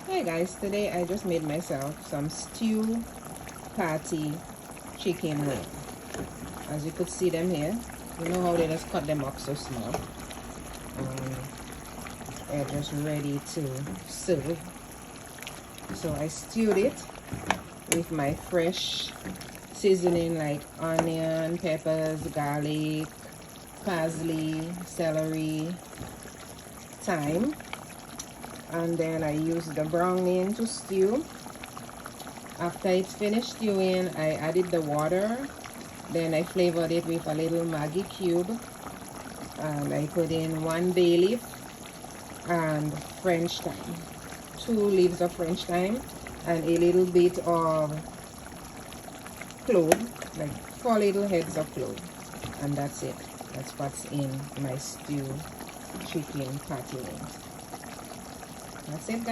Hey guys, today I just made myself some stew patty chicken wing. As you could see them here, you know how they just cut them up so small. They're just ready to serve. So I stewed it with my fresh seasoning like onion, peppers, garlic, parsley, celery, thyme, and then I used the browning to stew. After it's finished stewing, I added the water, then I flavored it with a little Maggi cube, and I put in 1 bay leaf and French thyme, 2 leaves of French thyme, and a little bit of clove, like 4 little heads of clove, and that's it. That's what's in my stew chicken patty wings. That's it, guys.